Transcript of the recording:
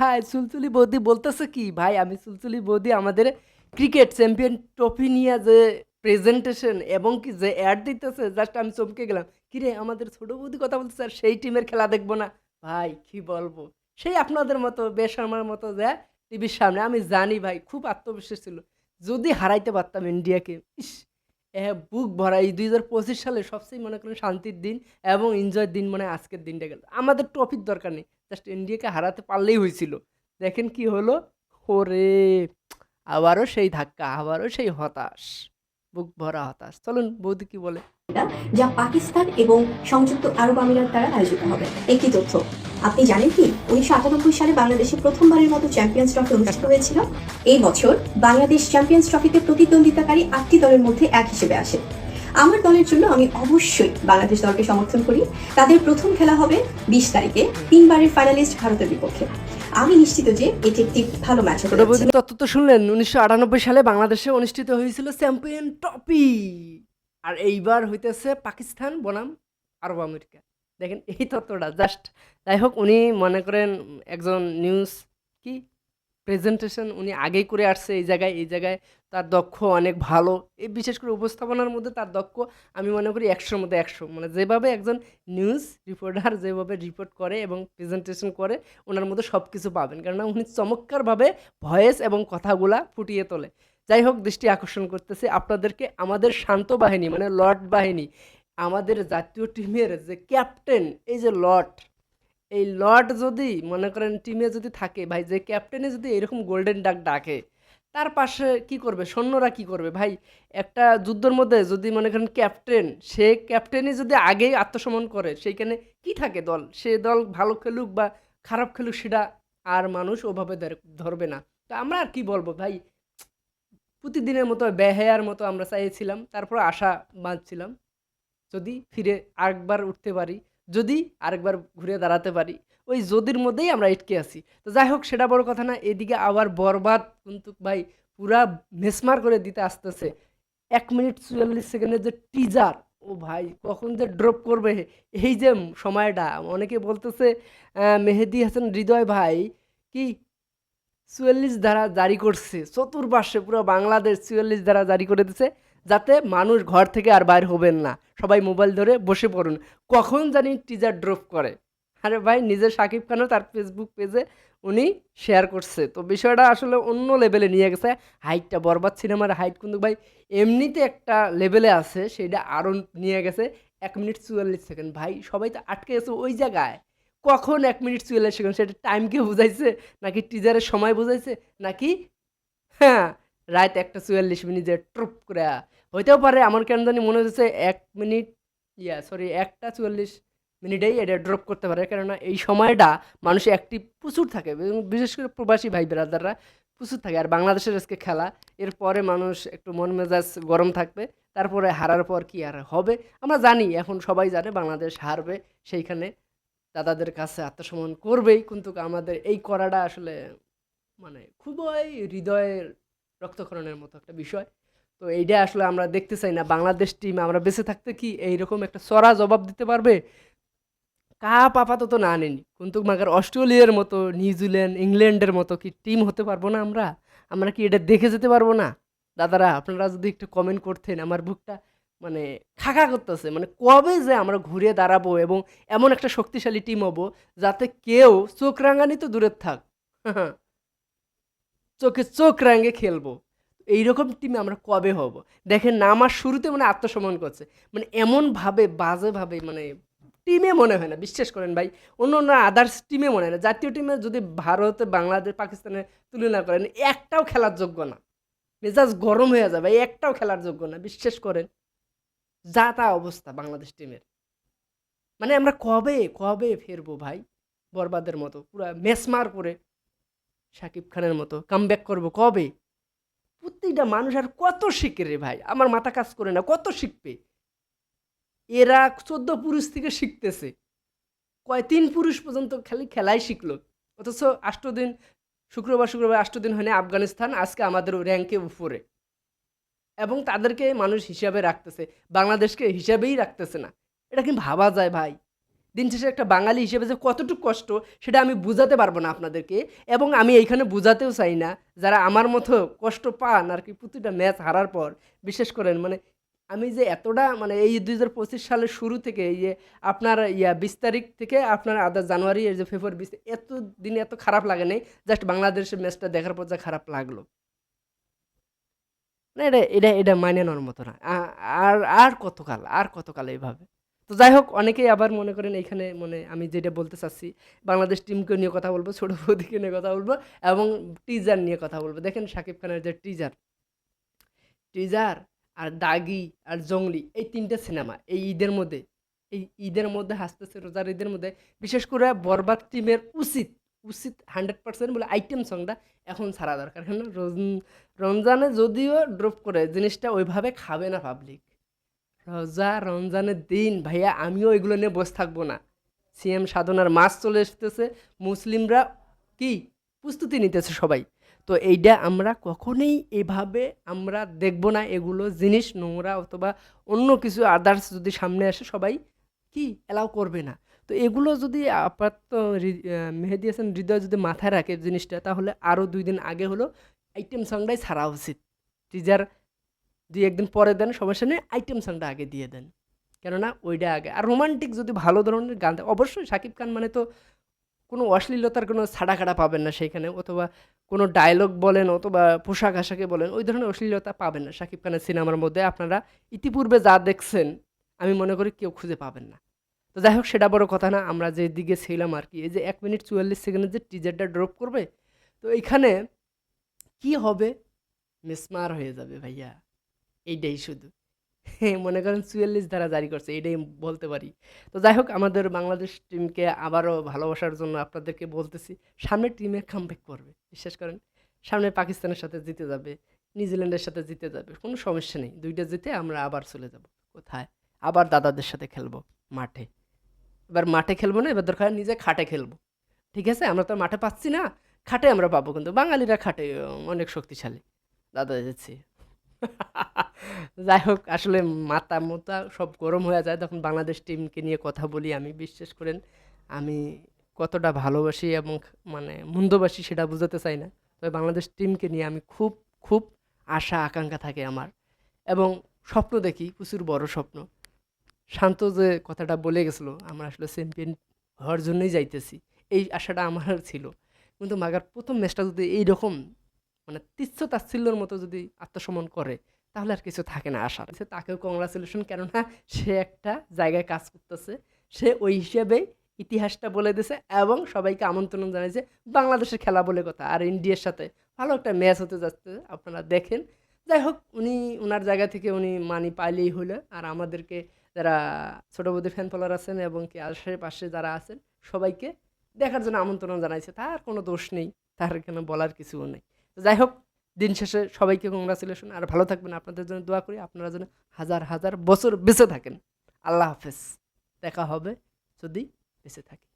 ভাই সুলচুলি বৌদি বলতেছে কি ভাই, আমি সুলচুলি বৌদি আমাদের ক্রিকেট চ্যাম্পিয়ন ট্রফি নিয়ে যে প্রেজেন্টেশন এবং কি যে অ্যাড দিতেছে, জাস্ট আমি চমকে গেলাম। কিরে আমাদের ছোট বৌদি কথা বলতেছে আর সেই টিমের খেলা দেখবো না? ভাই কি বলবো, সেই আপনাদের মতো বেশর্মার মতো যে টিভির সামনে, আমি জানি ভাই খুব আত্মবিশ্বাস ছিল যদি হারাইতে পারতাম ইন্ডিয়াকে। ইস, বুক ভরা এই 2025 সালে সবচেয়ে মনে করেন শান্তির দিন এবং এনজয়ের দিন মনে হয় আজকের দিনটা গেল। আমাদের ট্রফির দরকার নেই, জাস্ট ইন্ডিয়াকে হারাতে পারলেই হয়েছিল। দেখেন কি হলো। ওরে, আবারও সেই ধাক্কা, আবারও সেই হতাশ, বুক ভরা হতাশ। চলুন বৌদি কি বলে। যা পাকিস্তান এবং সংযুক্ত আরব আমিরাত দ্বারা আয়োজিত হবে। একটি তথ্য, আপনি জানেন কি 1998 সালে বাংলাদেশে প্রথমবারের মতো চ্যাম্পিয়ন্স ট্রফি অনুষ্ঠিত হয়েছিল। এই বছর বাংলাদেশ চ্যাম্পিয়ন্স ট্রফিতে প্রতিদ্বন্দ্বিতাকারী 8টি দলের মধ্যে এক হিসেবে আসে। আমার দলের জন্য আমি অবশ্যই বাংলাদেশ দলকে সমর্থন করি। তাদের প্রথম খেলা হবে 20 তারিখে 3বারের ফাইনালিস্ট ভারতের বিপক্ষে। আমি নিশ্চিত যে এটি একটি ভালো ম্যাচ ছোট হতে বৌদি যাচ্ছে। তত্ত্ব তো শুনলেন, 1998 সালে বাংলাদেশে অনুষ্ঠিত হয়েছিল চ্যাম্পিয়ন ট্রফি, আর এইবার হইতেছে পাকিস্তান বনাম আরব আমেরিকা। দেখেন এই তত্ত্বটা জাস্ট, যাই হোক উনি মনে করেন একজন নিউজ কি প্রেজেন্টেশন উনি আগেই করে আসছে এই জায়গায়, এই জায়গায় তার দক্ষ অনেক ভালো। এই বিশেষ করে উপস্থাপনার মধ্যে তার দক্ষ আমি মনে করি 100-র মধ্যে 100। মানে যেভাবে একজন নিউজ রিপোর্টার যেভাবে রিপোর্ট করে এবং প্রেজেন্টেশন করে, ওনার মধ্যে সব কিছু পাবেন, কেননা উনি চমৎকারভাবে ভয়েস এবং কথাগুলা ফুটিয়ে তোলে। যাই হোক, দৃষ্টি আকর্ষণ করতেছে আপনাদেরকে আমাদের শান্ত বাহিনী মানে লর্ড বাহিনী, আমাদের জাতীয় টিমের যে ক্যাপ্টেন, এই যে লর্ড, এই লর্ড যদি মনে করেন টিমে যদি থাকে ভাই, যে ক্যাপ্টেনে যদি এরকম গোল্ডেন ডাক ডাকে, তার পাশে কি করবে সৈন্যরা, কি করবে ভাই? একটা যুদ্ধের মধ্যে যদি মনে করেন ক্যাপ্টেন, সে ক্যাপ্টেনই যদি আগেই আত্মসমর্পণ করে, সেইখানে কি থাকে দল, সে দল ভালো খেলুক বা খারাপ খেলুক সেটা আর মানুষ ওভাবে ধরবে না। তো আমরা আর কি বলবো ভাই, প্রতিদিনের মতো বেহায়ার মতো আমরা চাইছিলাম, তারপর আশা বাঁধছিলাম যদি ফিরে আরেকবার উঠতে পারি, যদি আরেকবার ঘুরে দাঁড়াতে পারি, ওই যদির মধ্যেই আমরা আটকে আছি। তো যাই হোক, সেটা বড় কথা না। এদিকে আবার বরবাদ কিন্তু ভাই পুরা মেসমার করে দিতে আসতেছে। 1 মিনিট 44 সেকেন্ডের যে টিজার, ও ভাই কখন যে ড্রপ করবে এই যে সময়টা, অনেকে বলতেছে মেহেদী হাসান হৃদয় ভাই কি ৪৪ ধারা জারি করছে চতুর্পার্শ্বে, পুরো বাংলাদেশ ৪৪ ধারা জারি করে দিছে, যাতে মানুষ ঘর থেকে আর বাইর হবেন না, সবাই মোবাইল ধরে বসে পড়ুন, কখন জানি টিজার ড্রপ করে। আরে ভাই, নিজের শাকিব খানও তার ফেসবুক পেজে উনি শেয়ার করছে। তো বিষয়টা আসলে অন্য লেভেলে নিয়ে গেছে। হাইটটা, বরবাদ সিনেমার হাইট কিন্তু ভাই এমনিতে একটা লেভেলে আছে, সেটা আরও নিয়ে গেছে। 1 মিনিট ৪৪ সেকেন্ড, ভাই সবাই তো আটকে গেছে ওই জায়গায়। কখন 1 মিনিট ৪৪ সেকেন্ড, সেটা টাইমকে বুঝাইছে নাকি টিজারের সময় বুঝাইছে, নাকি হ্যাঁ রাত 1:৪৪ যে ট্রুপ করে হইতেও পারে। আমার কেন জানি মনে হচ্ছে 1 মিনিট, সরি 1:৪৪ এটা ড্রপ করতে পারে, কেননা এই সময়টা মানুষ অ্যাক্টিভ প্রচুর থাকে এবং বিশেষ করে প্রবাসী ভাই ব্রাদাররা প্রচুর থাকে। আর বাংলাদেশের আজকে খেলা, এরপরে মানুষ একটু মন মেজাজ গরম থাকবে, তারপরে হারার পর কি আর হবে আমরা জানি, এখন সবাই জানে বাংলাদেশ হারবে, সেইখানে দাদাদের কাছে আত্মসমর্পণ করবেই। কিন্তু আমাদের এই করাটা আসলে মানে খুবই হৃদয়ের রক্তক্ষরণের মতো একটা বিষয়। তো এইটা আসলে আমরা দেখতে চাই না বাংলাদেশ টিম আমরা বেঁচে থাকতে কি এইরকম একটা চড়া জবাব দিতে পারবে। কাপ আপাতত না নেনি, কিন্তু মাগার অস্ট্রেলিয়ার মতো, নিউজিল্যান্ড, ইংল্যান্ডের মতো কি টিম হতে পারবো না আমরা? আমরা কি এটা দেখে যেতে পারবো না? দাদারা আপনারা যদি একটু কমেন্ট করতেন, আমার বুকটা মানে খাঁকা করতেছে, মানে কবে যে আমরা ঘুরে দাঁড়াবো এবং এমন একটা শক্তিশালী টিম হবো যাতে কেউ চোখ রাঙানি তো দূরের থাক, চোখে চোখ রাঙে খেলবো। এইরকম টিমে আমরা কবে হব? দেখেন নামার শুরুতে মানে আত্মসমর্পণ করছে, মানে এমনভাবে বাজেভাবে, মানে টিমে মনে হয় না, বিশ্বাস করেন ভাই। অন্য অন্য আদার্স টিমে মনে হয় না, জাতীয় টিমে যদি ভারতে, বাংলাদেশ, পাকিস্তানের তুলনা করেন, একটাও খেলার যোগ্য না। মেজাজ গরম হয়ে যায় ভাই, একটাও খেলার যোগ্য না, বিশ্বাস করেন। যা তা অবস্থা বাংলাদেশ টিমের। মানে আমরা কবে কবে ফিরবো ভাই? বরবাদের মতো পুরা মেসমার করে, শাকিব খানের মতো কামব্যাক করবো কবে? প্রত্যেকটা মানুষ আর কত শিখে রে ভাই, আমার মাথা কাজ করে না, কত শিখবে এরা? 14 পুরুষ থেকে শিখতেছে, কয় 3 পুরুষ পর্যন্ত খালি খেলাই শিখলো, অথচ 8 দিন, শুক্রবার শুক্রবার 8 দিন হয় না আফগানিস্তান আজকে আমাদের র্যাঙ্কে উপরে, এবং তাদেরকে মানুষ হিসাবে রাখতেছে, বাংলাদেশকে হিসাবেই রাখতেছে না। এটা কি ভাবা যায় ভাই? দিন শেষে একটা বাঙালি হিসেবে যে কতটুকু কষ্ট সেটা আমি বুঝাতে পারবো না আপনাদেরকে, এবং আমি এইখানে বুঝাতেও চাই না। যারা আমার মতো কষ্ট পান আর কি প্রতিটা ম্যাচ হারার পর, বিশেষ করেন মানে আমি যে এতটা মানে এই 2025 সালের শুরু থেকে এই যে আপনার 20 তারিখ থেকে আপনার আধা জানুয়ারি এই যে ফেব্রুয়ারি 20, এত দিনে এত খারাপ লাগে নাই, জাস্ট বাংলাদেশের ম্যাচটা দেখার পর যা খারাপ লাগলো, না এটা এটা এটা মাইনে নেওয়ার মতো না। আর আর কতকাল আর কতকাল এইভাবে। তো যাই হোক, অনেকেই আবার মনে করেন এইখানে মানে আমি যেটা বলতে চাচ্ছি, বাংলাদেশ টিমকে নিয়ে কথা বলবো, ছোট বৌদিকে নিয়ে কথা বলবো, এবং টিজার নিয়ে কথা বলবো। দেখেন শাকিব খানের যে টিজার, টিজার আর দাগি আর জংলি, এই তিনটে সিনেমা এই ঈদের মধ্যে, এই ঈদের মধ্যে হাসতেছে, রোজার ঈদের মধ্যে বিশেষ করে বরবাদ টিমের উচিত উচিত 100% বলে আইটেম সংটা এখন ছাড়া দরকার। কেন রমজানে যদিও ড্রপ করে জিনিসটা ওইভাবে খাবে না পাবলিক। রমজানের দিন ভাইয়া আমিও এগুলো নিয়ে বসে থাকবো না। সিএম সাধনার মাস চলে আসতেছে, মুসলিমরা কি প্রস্তুতি নিতেছে সবাই। তো এইটা আমরা কখনোই এভাবে আমরা দেখব না। এগুলো জিনিস নোংরা অথবা অন্য কিছু আদার্স যদি সামনে আসে সবাই কি অ্যালাউ করবে না। তো এগুলো যদি আপাতত মেহেদী হাসান হৃদয় যদি মাথায় রাখে জিনিসটা, তাহলে আরও 2 দিন আগে হলো আইটেম সংটাই ছাড়া উচিত। টিজার 2-1 দিন পরে দেন, সমস্যা নেই, আইটেম সংটা আগে দিয়ে দেন, কেননা ওইটা আগে। আর রোমান্টিক যদি ভালো ধরনের গান থাকে, অবশ্যই শাকিব খান মানে তো কোনো অশ্লীলতার কোনো ছাড়া-খাড়া পাবেন না সেইখানে, অথবা কোনো ডায়লগ বলেন অথবা পোশাক আশাকে বলেন, ওই ধরনের অশ্লীলতা পাবেন না শাকিব খানের সিনেমার মধ্যে। আপনারা ইতিপূর্বে যা দেখছেন আমি মনে করি কেউ খুঁজে পাবেন না। তো যাই হোক, সেটা বড় কথা না। আমরা যেদিকে ছিলাম আর কি, এই যে 1 মিনিট 44 সেকেন্ডের যে টিজারটা ড্রপ করবে, তো এইখানে কি হবে, মিসমার হয়ে যাবে ভাইয়া, এইটাই শুধু। মনে করেন 44 ধারা জারি করছে, এটাই বলতে পারি। তো যাই হোক, আমাদের বাংলাদেশ টিমকে আবারও ভালোবাসার জন্য আপনাদেরকে বলতেছি, সামনের টিমে কামব্যাক করবে। বিশ্বাস করেন, সামনে পাকিস্তানের সাথে জিতে যাবে, নিউজিল্যান্ডের সাথে জিতে যাবে, কোনো সমস্যা নেই। 2টা জিতে আমরা আবার চলে যাব কোথায়, আবার দাদাদের সাথে খেলবো মাঠে। এবার মাঠে খেলবো না, এবার দরকার নিজে খাটে খেলবো। ঠিক আছে, আমরা তো মাঠে পাচ্ছি না, খাটে আমরা পাবো, কিন্তু বাঙালিরা খাটে অনেক শক্তিশালী দাদা যাচ্ছি। যাই হোক, আসলে মাথা মোতা সব গরম হয়ে যায় যখন বাংলাদেশ টিমকে নিয়ে কথা বলি আমি। বিশ্বাস করেন, আমি কতটা ভালোবাসি এবং মানে মন্দবাসী সেটা বুঝাতে চাই না। তবে বাংলাদেশ টিমকে নিয়ে আমি খুব খুব আশা আকাঙ্ক্ষা থাকে আমার, এবং স্বপ্ন দেখি, প্রচুর বড় স্বপ্ন। শান্ত যে কথাটা বলে গেছিলো, আমরা আসলে চ্যাম্পিয়ন হওয়ার জন্যই যাইতেছি, এই আশাটা আমার ছিল। কিন্তু মাগার প্রথম ম্যাচটা যদি এইরকম মানে তিচ্ছ তাচ্ছিল্যর মতো যদি আত্মসমন করে, তাহলে আর কিছু থাকে না আশার। তাকেও কংগ্রাচুলেশন, কেননা সে একটা জায়গায় কাজ করতেছে, সে ওই হিসেবেই ইতিহাসটা বলে দিয়েছে এবং সবাইকে আমন্ত্রণ জানিয়েছে। বাংলাদেশের খেলা বলে কথা, আর ইন্ডিয়ার সাথে ভালো একটা ম্যাচ হতে যাচ্ছে, আপনারা দেখেন। যাই হোক, উনি ওনার জায়গা থেকে উনি মানি পাইলেই হলো। আর আমাদেরকে যারা ছোটো বৌদি ফ্যান ফলোয়ার আছেন এবং কি আশেপাশে যারা আছেন, সবাইকে দেখার জন্য আমন্ত্রণ জানাইছে। তার কোনো দোষ নেই, তার এখানে বলার কিছুও নেই। তো যাই হোক, দিন শেষে সবাইকে কংগ্রাচুলেশন, আর ভালো থাকবেন। আপনাদের জন্য দোয়া করি, আপনারা যেন হাজার হাজার বছর বেঁচে থাকেন। আল্লাহ হাফেজ, দেখা হবে যদি বেঁচে থাকি।